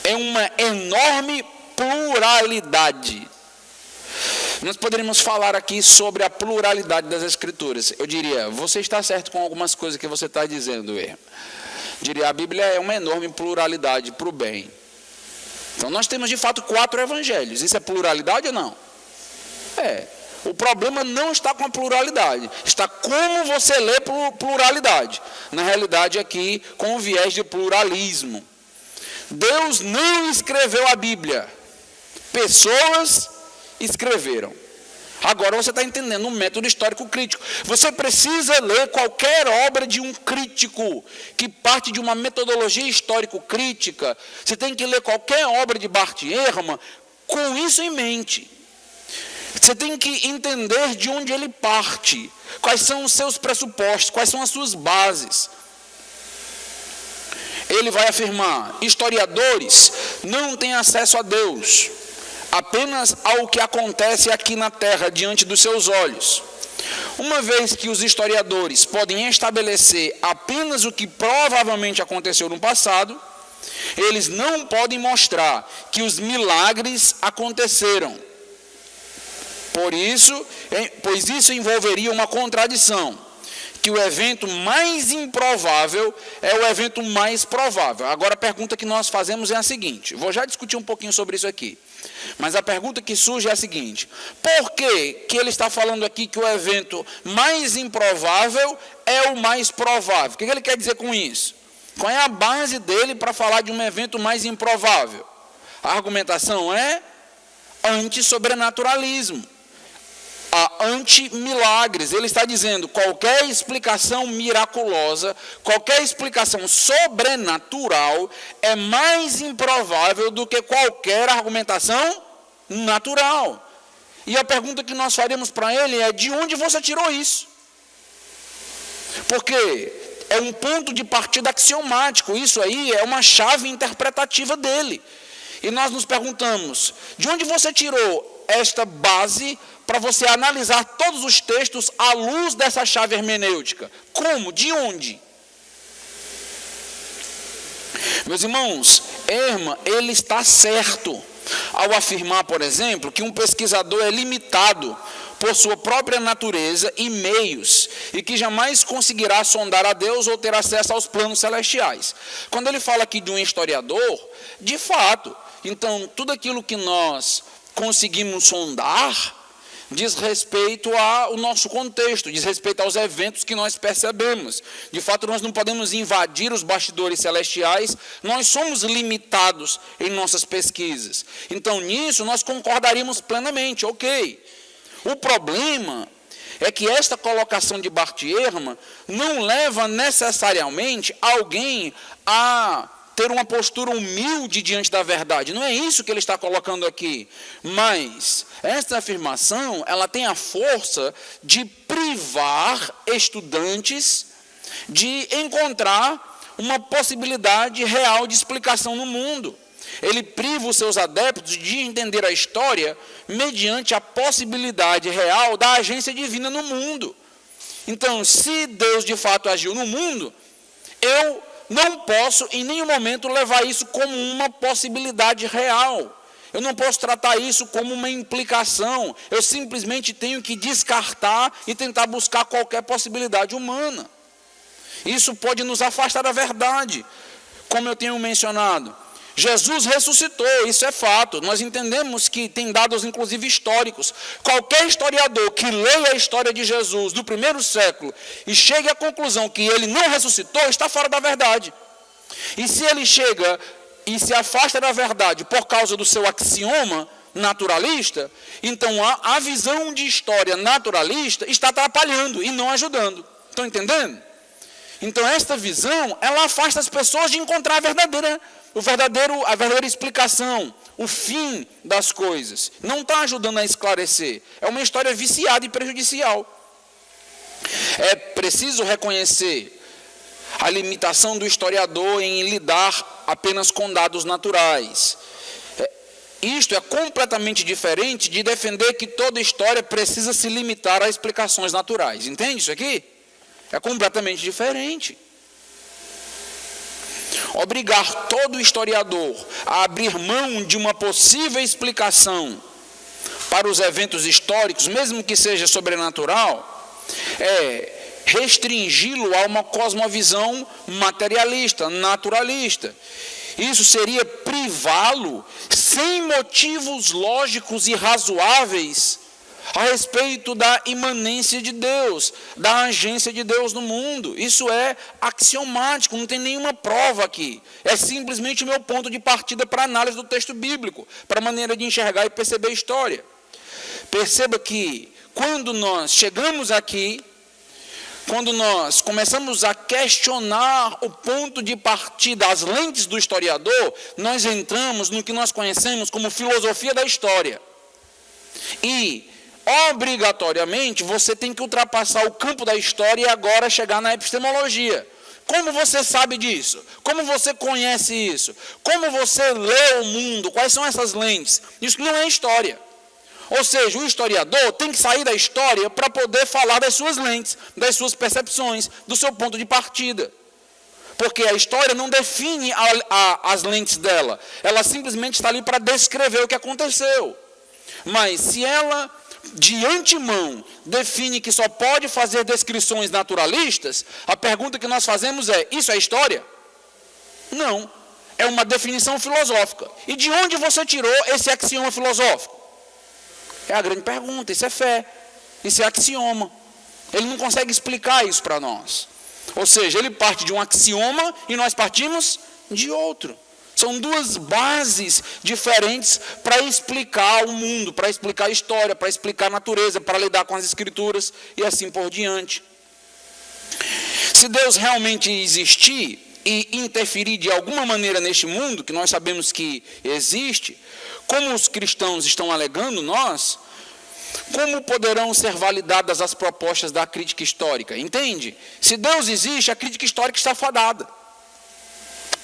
é uma enorme pluralidade. Nós poderíamos falar aqui sobre a pluralidade das Escrituras. Eu diria, você está certo com algumas coisas que você está dizendo, diria, a Bíblia é uma enorme pluralidade para o bem. Então nós temos de fato 4 evangelhos. Isso é pluralidade ou não? É. O problema não está com a pluralidade, está como você lê pluralidade. Na realidade aqui com o viés de pluralismo. Deus não escreveu a Bíblia, pessoas escreveram. Agora você está entendendo o método histórico crítico. Você precisa ler qualquer obra de um crítico que parte de uma metodologia histórico-crítica. Você tem que ler qualquer obra de Bart Ehrman com isso em mente. Você tem que entender de onde ele parte, quais são os seus pressupostos, quais são as suas bases. Ele vai afirmar: historiadores não têm acesso a Deus, apenas ao que acontece aqui na terra, diante dos seus olhos. Uma vez que os historiadores podem estabelecer apenas o que provavelmente aconteceu no passado, eles não podem mostrar que os milagres aconteceram. Pois isso envolveria uma contradição, que o evento mais improvável é o evento mais provável. Agora a pergunta que nós fazemos é a seguinte, vou já discutir um pouquinho sobre isso aqui, mas a pergunta que surge é a seguinte: por que ele está falando aqui que o evento mais improvável é o mais provável? O que ele quer dizer com isso? Qual é a base dele para falar de um evento mais improvável? A argumentação é anti-sobrenaturalismo, anti-milagres. Ele está dizendo: qualquer explicação miraculosa, qualquer explicação sobrenatural é mais improvável do que qualquer argumentação natural. E a pergunta que nós faremos para ele é: de onde você tirou isso? Porque é um ponto de partida axiomático, isso aí é uma chave interpretativa dele. E nós nos perguntamos: de onde você tirou esta base para você analisar todos os textos à luz dessa chave hermenêutica? Como? De onde? Meus irmãos, Ehrman, ele está certo ao afirmar, por exemplo, que um pesquisador é limitado por sua própria natureza e meios, e que jamais conseguirá sondar a Deus ou ter acesso aos planos celestiais. Quando ele fala aqui de um historiador, de fato, então tudo aquilo que nós conseguimos sondar diz respeito ao nosso contexto, diz respeito aos eventos que nós percebemos. De fato, nós não podemos invadir os bastidores celestiais, nós somos limitados em nossas pesquisas. Então, nisso, nós concordaríamos plenamente, ok. O problema é que esta colocação de Bart Ehrman não leva necessariamente alguém a ter uma postura humilde diante da verdade. Não é isso que ele está colocando aqui. Mas esta afirmação, ela tem a força de privar estudantes de encontrar uma possibilidade real de explicação no mundo. Ele priva os seus adeptos de entender a história mediante a possibilidade real da agência divina no mundo. Então, se Deus de fato agiu no mundo, eu não posso em nenhum momento levar isso como uma possibilidade real. Eu não posso tratar isso como uma implicação. Eu simplesmente tenho que descartar e tentar buscar qualquer possibilidade humana. Isso pode nos afastar da verdade. Como eu tenho mencionado, Jesus ressuscitou, isso é fato. Nós entendemos que tem dados, inclusive, históricos. Qualquer historiador que leia a história de Jesus do primeiro século e chegue à conclusão que ele não ressuscitou, está fora da verdade. E se ele chega e se afasta da verdade por causa do seu axioma naturalista, então a visão de história naturalista está atrapalhando e não ajudando. Estão entendendo? Então, esta visão, ela afasta as pessoas de encontrar a verdadeira explicação, o fim das coisas. Não está ajudando a esclarecer. É uma história viciada e prejudicial. É preciso reconhecer a limitação do historiador em lidar apenas com dados naturais. Isto é completamente diferente de defender que toda história precisa se limitar a explicações naturais. Entende isso aqui? É completamente diferente. Obrigar todo historiador a abrir mão de uma possível explicação para os eventos históricos, mesmo que seja sobrenatural, é restringi-lo a uma cosmovisão materialista, naturalista. Isso seria privá-lo, sem motivos lógicos e razoáveis, a respeito da imanência de Deus, da agência de Deus no mundo. Isso é axiomático, não tem nenhuma prova aqui. É simplesmente o meu ponto de partida para a análise do texto bíblico, para a maneira de enxergar e perceber a história. Perceba que quando nós chegamos aqui, quando nós começamos a questionar o ponto de partida, as lentes do historiador, nós entramos no que nós conhecemos como filosofia da história. E, obrigatoriamente, você tem que ultrapassar o campo da história e agora chegar na epistemologia. Como você sabe disso? Como você conhece isso? Como você lê o mundo? Quais são essas lentes? Isso não é história. Ou seja, o historiador tem que sair da história para poder falar das suas lentes, das suas percepções, do seu ponto de partida. Porque a história não define as lentes dela. Ela simplesmente está ali para descrever o que aconteceu. Mas se ela, de antemão, define que só pode fazer descrições naturalistas, a pergunta que nós fazemos é: isso é história? Não. É uma definição filosófica. E de onde você tirou esse axioma filosófico? É a grande pergunta. Isso é fé. Isso é axioma. Ele não consegue explicar isso para nós. Ou seja, ele parte de um axioma e nós partimos de outro. São duas bases diferentes para explicar o mundo, para explicar a história, para explicar a natureza, para lidar com as escrituras e assim por diante. Se Deus realmente existir e interferir de alguma maneira neste mundo, que nós sabemos que existe, como os cristãos estão alegando nós, como poderão ser validadas as propostas da crítica histórica? Entende? Se Deus existe, a crítica histórica está fadada.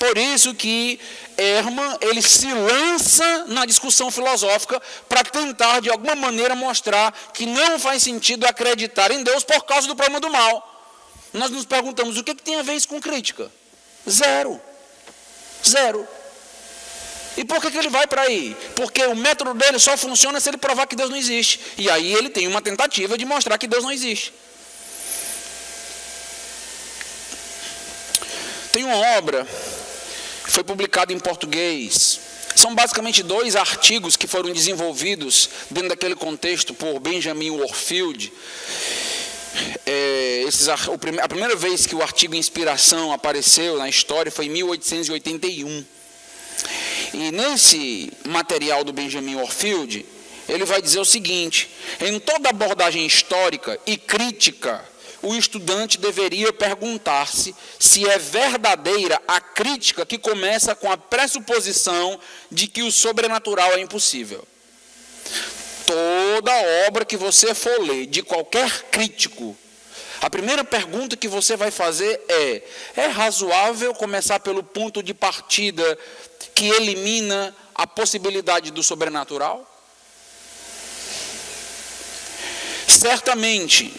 Por isso que Ehrman, ele se lança na discussão filosófica para tentar, de alguma maneira, mostrar que não faz sentido acreditar em Deus por causa do problema do mal. Nós nos perguntamos, o que tem a ver isso com crítica? Zero. Zero. E por que ele vai para aí? Porque o método dele só funciona se ele provar que Deus não existe. E aí ele tem uma tentativa de mostrar que Deus não existe. Tem uma obra que foi publicada em português. São basicamente 2 artigos que foram desenvolvidos dentro daquele contexto por Benjamin Warfield. A primeira vez que o artigo Inspiração apareceu na história foi em 1881. E nesse material do Benjamin Warfield, ele vai dizer o seguinte: em toda abordagem histórica e crítica, o estudante deveria perguntar-se se é verdadeira a crítica que começa com a pressuposição de que o sobrenatural é impossível. Toda obra que você for ler, de qualquer crítico, a primeira pergunta que você vai fazer é razoável começar pelo ponto de partida que elimina a possibilidade do sobrenatural? Certamente,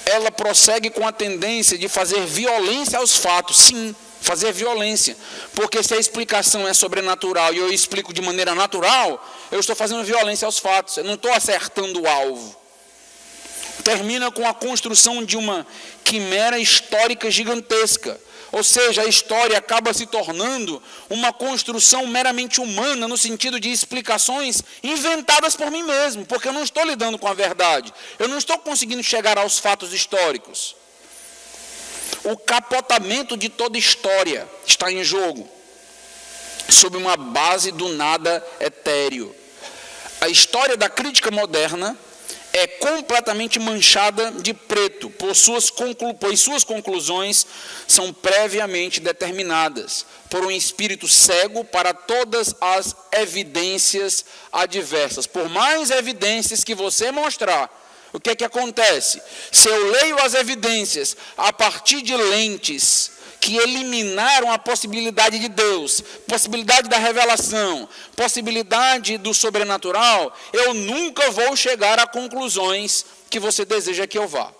ela prossegue com a tendência de fazer violência aos fatos. Sim, fazer violência. Porque se a explicação é sobrenatural e eu explico de maneira natural, eu estou fazendo violência aos fatos. Eu não estou acertando o alvo. Termina com a construção de uma quimera histórica gigantesca. Ou seja, a história acaba se tornando uma construção meramente humana, no sentido de explicações inventadas por mim mesmo, porque eu não estou lidando com a verdade, eu não estou conseguindo chegar aos fatos históricos. O capotamento de toda história está em jogo, sob uma base do nada etéreo. A história da crítica moderna é completamente manchada de preto, pois suas conclusões são previamente determinadas por um espírito cego para todas as evidências adversas. Por mais evidências que você mostrar, o que é que acontece? Se eu leio as evidências a partir de lentes que eliminaram a possibilidade de Deus, possibilidade da revelação, possibilidade do sobrenatural, eu nunca vou chegar a conclusões que você deseja que eu vá.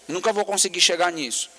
Nunca vou conseguir chegar nisso.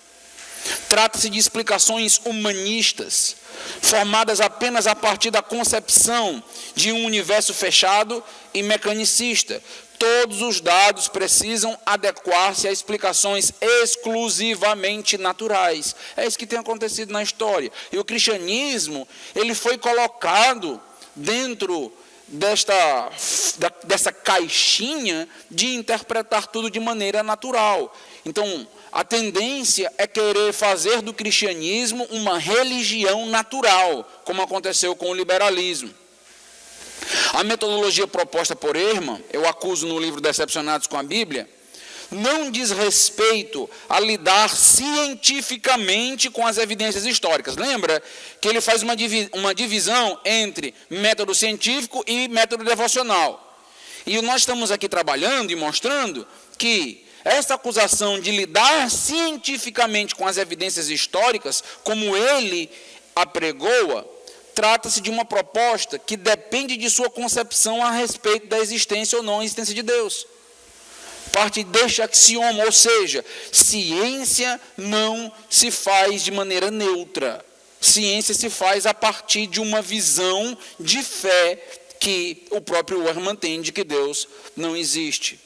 Trata-se de explicações humanistas, formadas apenas a partir da concepção de um universo fechado e mecanicista. Todos os dados precisam adequar-se a explicações exclusivamente naturais. É isso que tem acontecido na história. E o cristianismo, ele foi colocado dentro dessa caixinha de interpretar tudo de maneira natural. Então, a tendência é querer fazer do cristianismo uma religião natural, como aconteceu com o liberalismo. A metodologia proposta por Ehrman, eu acuso no livro Decepcionados com a Bíblia, não diz respeito a lidar cientificamente com as evidências históricas. Lembra que ele faz uma divisão entre método científico e método devocional. E nós estamos aqui trabalhando e mostrando que essa acusação de lidar cientificamente com as evidências históricas, como ele apregoa, trata-se de uma proposta que depende de sua concepção a respeito da existência ou não existência de Deus. Parte deste axioma, ou seja, ciência não se faz de maneira neutra. Ciência se faz a partir de uma visão de fé que o próprio Ehrman tem de que Deus não existe.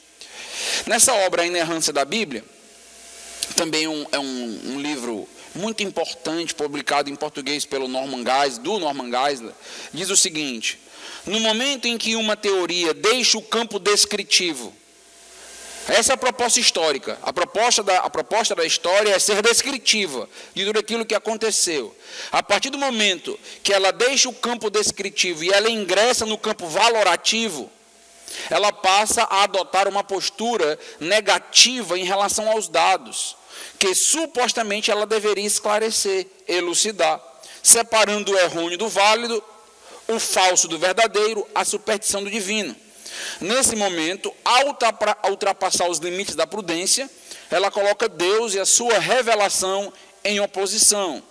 Nessa obra, A Inerrância da Bíblia, também é um livro muito importante, publicado em português pelo Norman Geisler, diz o seguinte: no momento em que uma teoria deixa o campo descritivo, essa é a proposta histórica. A proposta da história é ser descritiva de tudo aquilo que aconteceu. A partir do momento que ela deixa o campo descritivo e ela ingressa no campo valorativo, ela passa a adotar uma postura negativa em relação aos dados, que supostamente ela deveria esclarecer, elucidar, separando o errôneo do válido, o falso do verdadeiro, a superstição do divino. Nesse momento, ao ultrapassar os limites da prudência, ela coloca Deus e a sua revelação em oposição.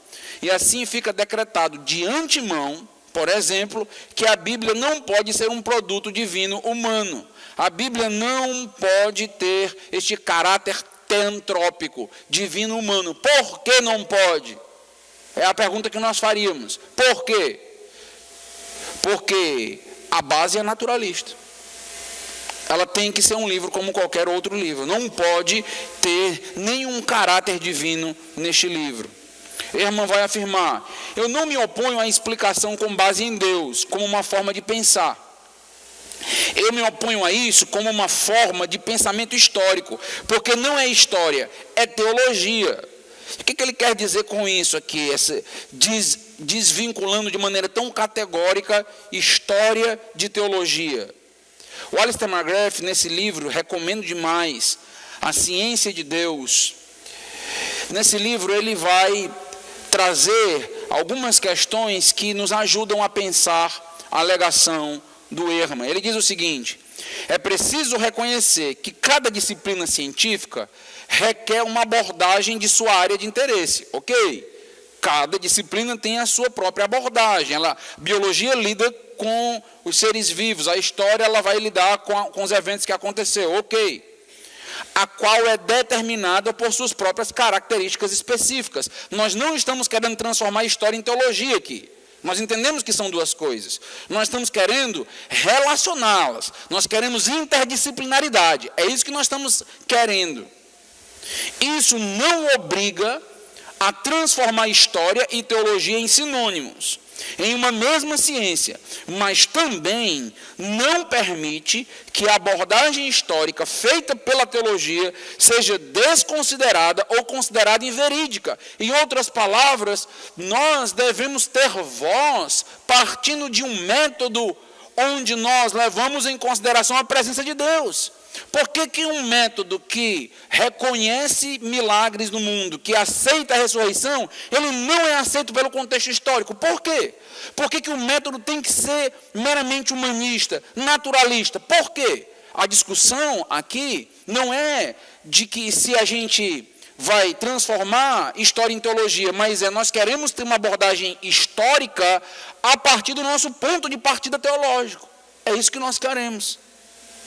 E assim fica decretado de antemão, por exemplo, que a Bíblia não pode ser um produto divino humano. A Bíblia não pode ter este caráter teantrópico, divino humano. Por que não pode? É a pergunta que nós faríamos. Por quê? Porque a base é naturalista. Ela tem que ser um livro como qualquer outro livro. Não pode ter nenhum caráter divino neste livro. Ehrman vai afirmar: eu não me oponho à explicação com base em Deus, como uma forma de pensar. Eu me oponho a isso como uma forma de pensamento histórico, porque não é história, é teologia. O que ele quer dizer com isso aqui? Desvinculando de maneira tão categórica história de teologia. O Alistair McGrath, nesse livro, recomendo demais, A Ciência de Deus. Nesse livro ele vai trazer algumas questões que nos ajudam a pensar a alegação do Ehrman. Ele diz o seguinte: é preciso reconhecer que cada disciplina científica requer uma abordagem de sua área de interesse, ok? Cada disciplina tem a sua própria abordagem. A biologia lida com os seres vivos, a história ela vai lidar com os eventos que aconteceram, ok? A qual é determinada por suas próprias características específicas. Nós não estamos querendo transformar a história em teologia aqui. Nós entendemos que são duas coisas. Nós estamos querendo relacioná-las. Nós queremos interdisciplinaridade. É isso que nós estamos querendo. Isso não obriga a transformar história e teologia em sinônimos, em uma mesma ciência, mas também não permite que a abordagem histórica feita pela teologia seja desconsiderada ou considerada inverídica. Em outras palavras, nós devemos ter voz partindo de um método onde nós levamos em consideração a presença de Deus. Por que um método que reconhece milagres no mundo, que aceita a ressurreição, ele não é aceito pelo contexto histórico? Por quê? Por que o método tem que ser meramente humanista, naturalista? Por quê? A discussão aqui não é de que se a gente vai transformar história em teologia, mas nós queremos ter uma abordagem histórica a partir do nosso ponto de partida teológico. É isso que nós queremos.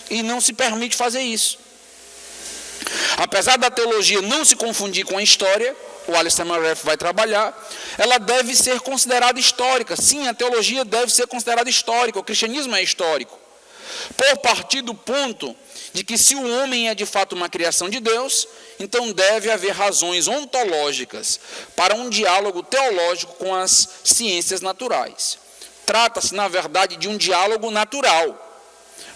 E não se permite fazer isso. Apesar da teologia não se confundir com a história, o Alistair McGrath vai trabalhar, ela deve ser considerada histórica. Sim, a teologia deve ser considerada histórica, o cristianismo é histórico. Por partir do ponto de que se o homem é de fato uma criação de Deus, então deve haver razões ontológicas para um diálogo teológico com as ciências naturais. Trata-se, na verdade, de um diálogo natural,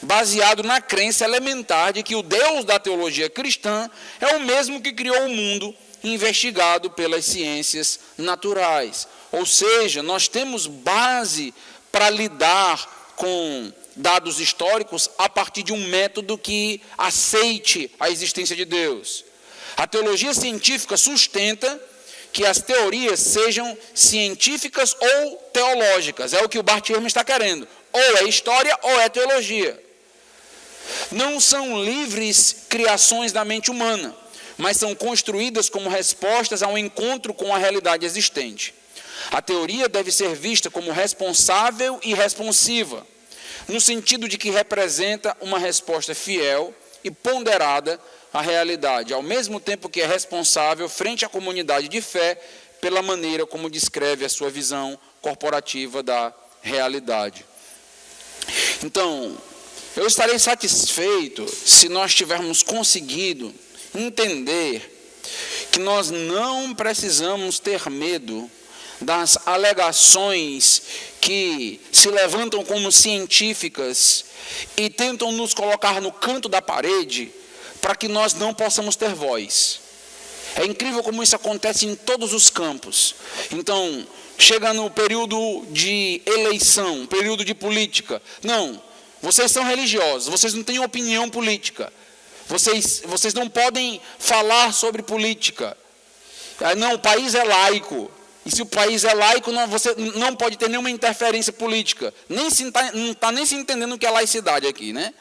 baseado na crença elementar de que o Deus da teologia cristã é o mesmo que criou o mundo, investigado pelas ciências naturais. Ou seja, nós temos base para lidar com dados históricos a partir de um método que aceite a existência de Deus. A teologia científica sustenta que as teorias sejam científicas ou teológicas. É o que o Bart Ehrman está querendo. Ou é história ou é teologia. Não são livres criações da mente humana, mas são construídas como respostas a um encontro com a realidade existente. A teoria deve ser vista como responsável e responsiva, no sentido de que representa uma resposta fiel e ponderada à realidade, ao mesmo tempo que é responsável frente à comunidade de fé pela maneira como descreve a sua visão corporativa da realidade. Então, eu estarei satisfeito se nós tivermos conseguido entender que nós não precisamos ter medo das alegações que se levantam como científicas e tentam nos colocar no canto da parede para que nós não possamos ter voz. É incrível como isso acontece em todos os campos. Então, chega no período de eleição, período de política. Não, vocês são religiosos, vocês não têm opinião política. Vocês não podem falar sobre política. Não, o país é laico. E se o país é laico, você não pode ter nenhuma interferência política. Não está nem se entendendo o que é laicidade aqui, né?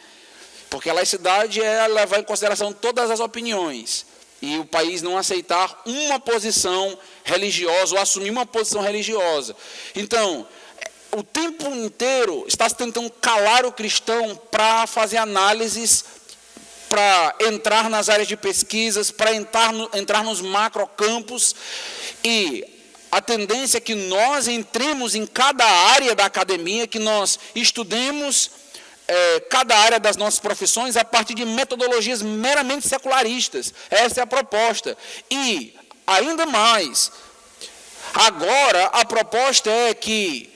Porque a laicidade é levar em consideração todas as opiniões. E o país não aceitar uma posição religiosa ou assumir uma posição religiosa. Então, o tempo inteiro está se tentando calar o cristão para fazer análises, para entrar nas áreas de pesquisas, para entrar nos macrocampos. E a tendência é que nós entremos em cada área da academia, que nós estudemos cada área das nossas profissões a partir de metodologias meramente secularistas. Essa é a proposta. E, ainda mais, agora a proposta é que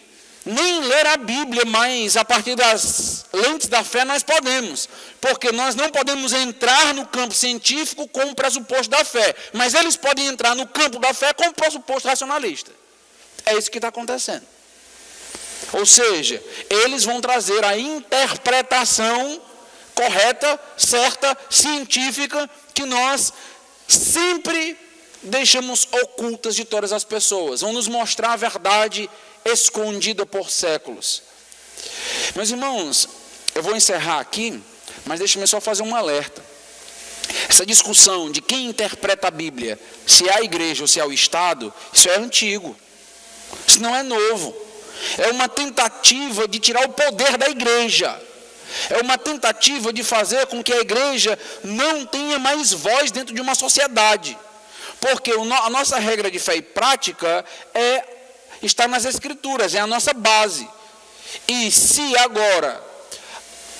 nem ler a Bíblia, mas a partir das lentes da fé nós podemos. Porque nós não podemos entrar no campo científico com o pressuposto da fé. Mas eles podem entrar no campo da fé com o pressuposto racionalista. É isso que está acontecendo. Ou seja, eles vão trazer a interpretação correta, certa, científica, que nós sempre deixamos ocultas de todas as pessoas. Vão nos mostrar a verdade escondida por séculos. Meus irmãos, eu vou encerrar aqui, mas deixe-me só fazer um alerta. Essa discussão de quem interpreta a Bíblia, se é a igreja ou se é o Estado, isso é antigo. Isso não é novo. É uma tentativa de tirar o poder da igreja. É uma tentativa de fazer com que a igreja não tenha mais voz dentro de uma sociedade. Porque a nossa regra de fé e prática está nas Escrituras, é a nossa base. E se agora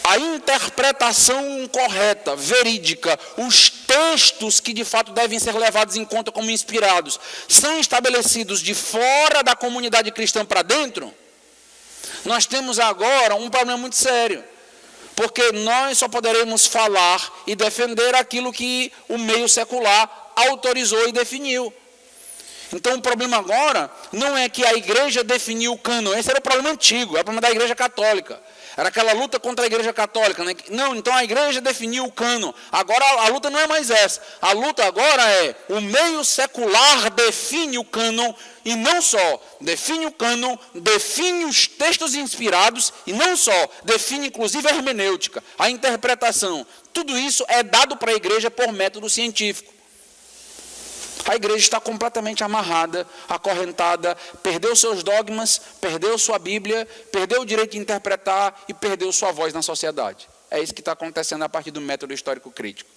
a interpretação correta, verídica, os textos que de fato devem ser levados em conta como inspirados, são estabelecidos de fora da comunidade cristã para dentro, nós temos agora um problema muito sério. Porque nós só poderemos falar e defender aquilo que o meio secular autorizou e definiu. Então o problema agora não é que a igreja definiu o cânon, esse era o problema antigo, era o problema da igreja católica. Era aquela luta contra a igreja católica, né? Não, então a igreja definiu o cânon. Agora a luta não é mais essa. A luta agora é o meio secular define o cânon, e não só define o cânon, define os textos inspirados, e não só, define inclusive a hermenêutica, a interpretação. Tudo isso é dado para a igreja por método científico. A igreja está completamente amarrada, acorrentada, perdeu seus dogmas, perdeu sua Bíblia, perdeu o direito de interpretar e perdeu sua voz na sociedade. É isso que está acontecendo a partir do método histórico crítico.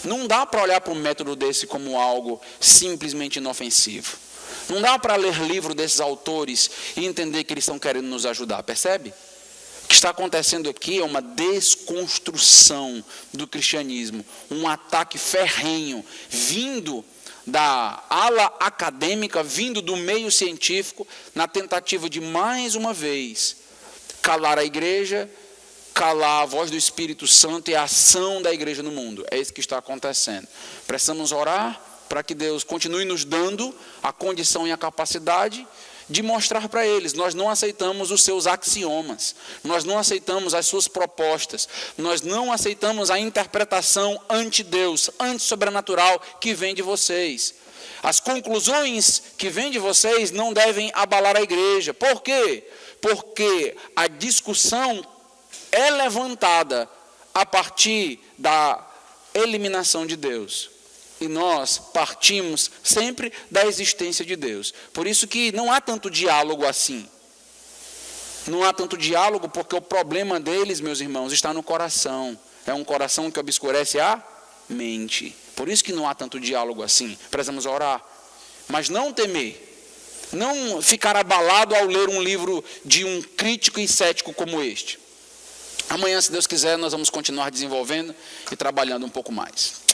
Não dá para olhar para um método desse como algo simplesmente inofensivo. Não dá para ler livro desses autores e entender que eles estão querendo nos ajudar, percebe? O que está acontecendo aqui é uma desconstrução do cristianismo, um ataque ferrenho, vindo da ala acadêmica, vindo do meio científico, na tentativa de, mais uma vez, calar a igreja, calar a voz do Espírito Santo e a ação da igreja no mundo. É isso que está acontecendo. Precisamos orar para que Deus continue nos dando a condição e a capacidade de mostrar para eles: nós não aceitamos os seus axiomas, nós não aceitamos as suas propostas, nós não aceitamos a interpretação anti-Deus, anti-sobrenatural que vem de vocês. As conclusões que vêm de vocês não devem abalar a igreja. Por quê? Porque a discussão é levantada a partir da eliminação de Deus. E nós partimos sempre da existência de Deus. Por isso que não há tanto diálogo assim. Não há tanto diálogo porque o problema deles, meus irmãos, está no coração. É um coração que obscurece a mente. Por isso que não há tanto diálogo assim. Precisamos orar. Mas não temer. Não ficar abalado ao ler um livro de um crítico e cético como este. Amanhã, se Deus quiser, nós vamos continuar desenvolvendo e trabalhando um pouco mais.